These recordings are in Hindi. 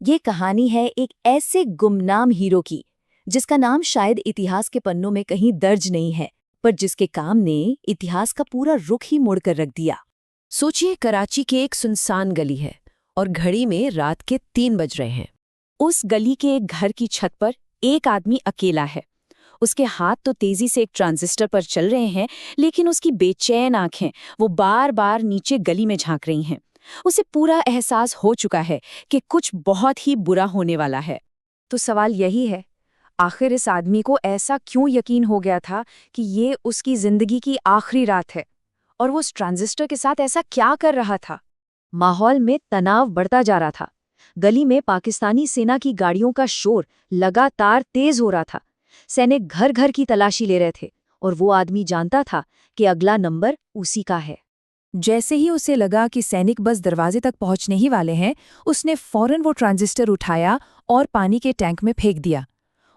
ये कहानी है एक ऐसे गुमनाम हीरो की जिसका नाम शायद इतिहास के पन्नों में कहीं दर्ज नहीं है, पर जिसके काम ने इतिहास का पूरा रुख ही मोड़कर रख दिया। सोचिए, कराची के एक सुनसान गली है और घड़ी में रात के 3 बज रहे हैं। उस गली के एक घर की छत पर एक आदमी अकेला है। उसके हाथ तो तेजी से एक ट्रांजिस्टर पर चल रहे हैं, लेकिन उसकी बेचैन आंखें वो बार बार नीचे गली में झांक रही हैं। उसे पूरा एहसास हो चुका है कि कुछ बहुत ही बुरा होने वाला है। तो सवाल यही है, आखिर इस आदमी को ऐसा क्यों यकीन हो गया था कि ये उसकी जिंदगी की आखिरी रात है, और वो उस ट्रांजिस्टर के साथ ऐसा क्या कर रहा था? माहौल में तनाव बढ़ता जा रहा था। गली में पाकिस्तानी सेना की गाड़ियों का शोर लगातार तेज हो रहा था। सैनिक घर घर की तलाशी ले रहे थे और वो आदमी जानता था कि अगला नंबर उसी का है। जैसे ही उसे लगा कि सैनिक बस दरवाजे तक पहुंचने ही वाले हैं, उसने फौरन वो ट्रांजिस्टर उठाया और पानी के टैंक में फेंक दिया।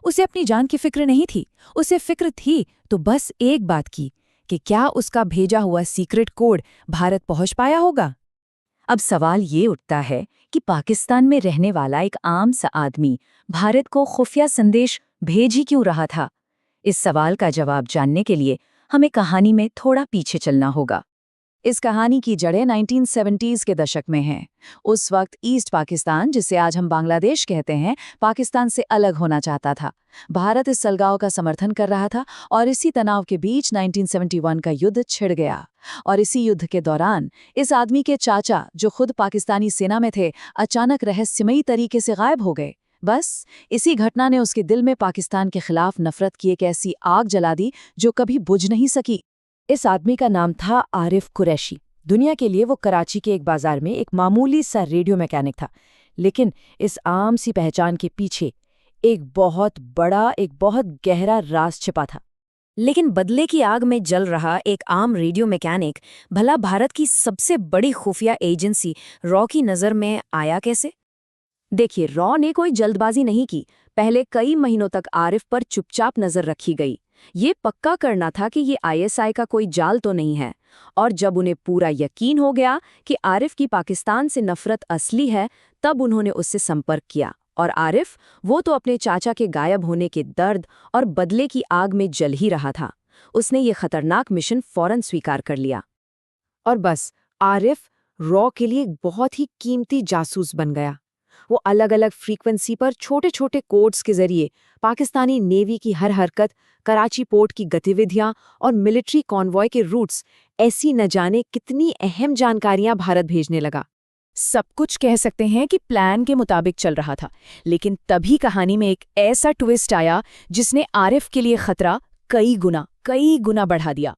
उसे अपनी जान की फिक्र नहीं थी, उसे फिक्र थी तो बस एक बात की कि क्या उसका भेजा हुआ सीक्रेट कोड भारत पहुंच पाया होगा। अब सवाल ये उठता है कि पाकिस्तान में रहने वाला एक आम सा आदमी भारत को खुफिया संदेश भेज ही क्यों रहा था? इस सवाल का जवाब जानने के लिए हमें कहानी में थोड़ा पीछे चलना होगा। इस कहानी की जड़ें 1970s के दशक में हैं। उस वक्त ईस्ट पाकिस्तान, जिसे आज हम बांग्लादेश कहते हैं, पाकिस्तान से अलग होना चाहता था। भारत इस अलगाव का समर्थन कर रहा था और इसी तनाव के बीच 1971 का युद्ध छिड़ गया। और इसी युद्ध के दौरान इस आदमी के चाचा, जो खुद पाकिस्तानी सेना में थे, अचानक रहस्यमयी तरीके से गायब हो गए। बस इसी घटना ने उसके दिल में पाकिस्तान के खिलाफ नफरत की एक ऐसी आग जला दी जो कभी बुझ नहीं सकी। इस आदमी का नाम था आरिफ कुरैशी। दुनिया के लिए वो कराची के एक बाजार में एक मामूली सा रेडियो मैकेनिक था, लेकिन इस आम सी पहचान के पीछे एक बहुत बड़ा, एक बहुत गहरा राज छिपा था। लेकिन बदले की आग में जल रहा एक आम रेडियो मैकेनिक भला भारत की सबसे बड़ी खुफिया एजेंसी रॉ की नज़र में आया कैसे? देखिए, रॉ ने कोई जल्दबाजी नहीं की। पहले कई महीनों तक आरिफ पर चुपचाप नजर रखी गई। ये पक्का करना था कि ये आईएसआई का कोई जाल तो नहीं है। और जब उन्हें पूरा यकीन हो गया कि आरिफ की पाकिस्तान से नफरत असली है, तब उन्होंने उससे संपर्क किया। और आरिफ, वो तो अपने चाचा के गायब होने के दर्द और बदले की आग में जल ही रहा था। उसने ये खतरनाक मिशन फौरन स्वीकार कर लिया। और बस आरिफ रॉ के लिए एक बहुत ही कीमती जासूस बन गया। वो अलग अलग फ्रीक्वेंसी पर छोटे छोटे कोड्स के जरिए पाकिस्तानी नेवी की हर हरकत, कराची पोर्ट की गतिविधियां और मिलिट्री कॉन्वॉय के रूट्स, ऐसी न जाने कितनी अहम जानकारियां भारत भेजने लगा। सब कुछ कह सकते हैं कि प्लान के मुताबिक चल रहा था, लेकिन तभी कहानी में एक ऐसा ट्विस्ट आया जिसने आरिफ के लिए खतरा कई गुना बढ़ा दिया।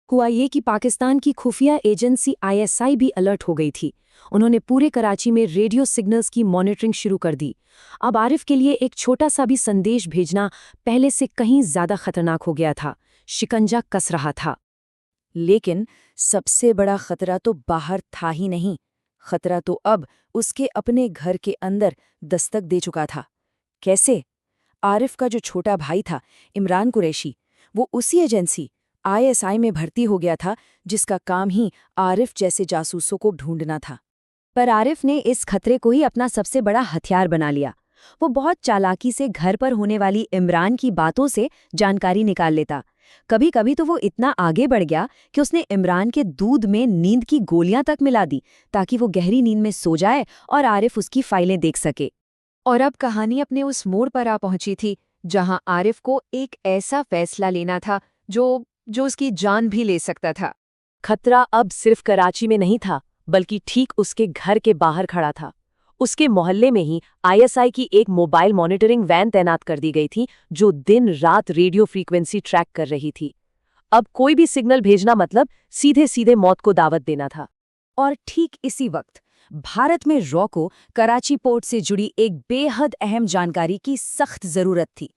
हुआ ये कि पाकिस्तान की खुफिया एजेंसी आईएसआई भी अलर्ट हो गई थी। उन्होंने पूरे कराची में रेडियो सिग्नल्स की मॉनिटरिंग शुरू कर दी। अब आरिफ के लिए एक छोटा सा भी संदेश भेजना पहले से कहीं ज्यादा खतरनाक हो गया था, शिकंजा कस रहा था। लेकिन सबसे बड़ा खतरा तो बाहर था ही नहीं, खतरा तो अब उसके अपने घर के अंदर दस्तक दे चुका था। कैसे? आरिफ का जो छोटा भाई था, इमरान कुरैशी, वो उसी एजेंसी आईएसआई में भर्ती हो गया था, जिसका काम ही आरिफ जैसे जासूसों को ढूंढना था। पर आरिफ ने इस खतरे को ही अपना सबसे बड़ा हथियार बना लिया। वो बहुत चालाकी से घर पर होने वाली इमरान की बातों से जानकारी निकाल लेता। कभी कभी तो वो इतना आगे बढ़ गया कि उसने इमरान के दूध में नींद की गोलियां तक मिला दी, ताकि वो गहरी नींद में सो जाए और आरिफ उसकी फाइलें देख सके। और अब कहानी अपने उस मोड़ पर आ पहुंची थी जहां आरिफ को एक ऐसा फैसला लेना था जो उसकी जान भी ले सकता था। खतरा अब सिर्फ कराची में नहीं था, बल्कि ठीक उसके घर के बाहर खड़ा था। उसके मोहल्ले में ही आईएसआई की एक मोबाइल मॉनिटरिंग वैन तैनात कर दी गई थी, जो दिन रात रेडियो फ्रीक्वेंसी ट्रैक कर रही थी। अब कोई भी सिग्नल भेजना मतलब सीधे सीधे मौत को दावत देना था। और ठीक इसी वक्त भारत में रॉ को कराची पोर्ट से जुड़ी एक बेहद अहम जानकारी की सख्त जरूरत थी।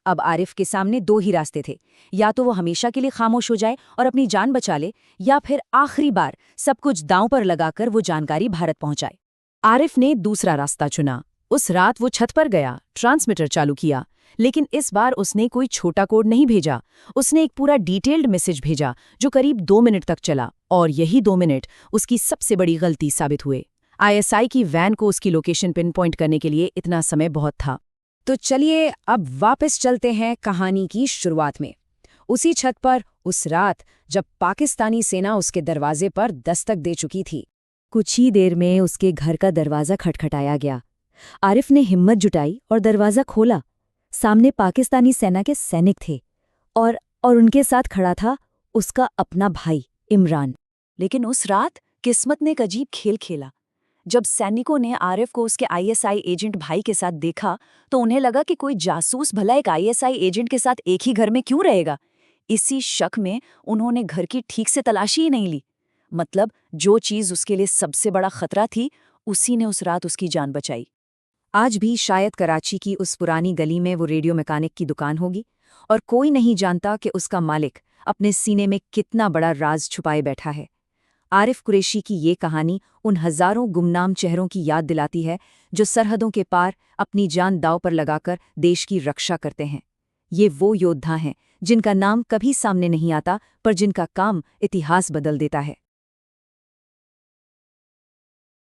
अब आरिफ के सामने दो ही रास्ते थे, या तो वो हमेशा के लिए खामोश हो जाए और अपनी जान बचा ले, या फिर आखिरी बार सब कुछ दांव पर लगाकर वो जानकारी भारत पहुंचाए। आरिफ ने दूसरा रास्ता चुना। उस रात वो छत पर गया, ट्रांसमीटर चालू किया, लेकिन इस बार उसने कोई छोटा कोड नहीं भेजा। उसने एक पूरा डिटेल्ड मैसेज भेजा जो करीब 2 मिनट तक चला, और यही 2 मिनट उसकी सबसे बड़ी गलती साबित हुए। आईएसआई की वैन को उसकी लोकेशन पिन पॉइंट करने के लिए इतना समय बहुत था। तो चलिए अब वापस चलते हैं कहानी की शुरुआत में। उसी छत पर उस रात जब पाकिस्तानी सेना उसके दरवाजे पर दस्तक दे चुकी थी, कुछ ही देर में उसके घर का दरवाज़ा खटखटाया गया। आरिफ ने हिम्मत जुटाई और दरवाज़ा खोला। सामने पाकिस्तानी सेना के सैनिक थे और उनके साथ खड़ा था उसका अपना भाई इमरान। लेकिन उस रात किस्मत ने एक अजीब खेल खेला। जब सैनिकों ने आरिफ को उसके आईएसआई एजेंट भाई के साथ देखा तो उन्हें लगा कि कोई जासूस भला एक आईएसआई एजेंट के साथ एक ही घर में क्यों रहेगा। इसी शक में उन्होंने घर की ठीक से तलाशी ही नहीं ली। मतलब जो चीज उसके लिए सबसे बड़ा खतरा थी, उसी ने उस रात उसकी जान बचाई। आज भी शायद कराची की उस पुरानी गली में वो रेडियो मैकेनिक की दुकान होगी और कोई नहीं जानता कि उसका मालिक अपने सीने में कितना बड़ा राज छुपाए बैठा है। आरिफ कुरैशी की ये कहानी उन हजारों गुमनाम चेहरों की याद दिलाती है जो सरहदों के पार अपनी जान दांव पर लगाकर देश की रक्षा करते हैं। ये वो योद्धा हैं जिनका नाम कभी सामने नहीं आता पर जिनका काम इतिहास बदल देता है।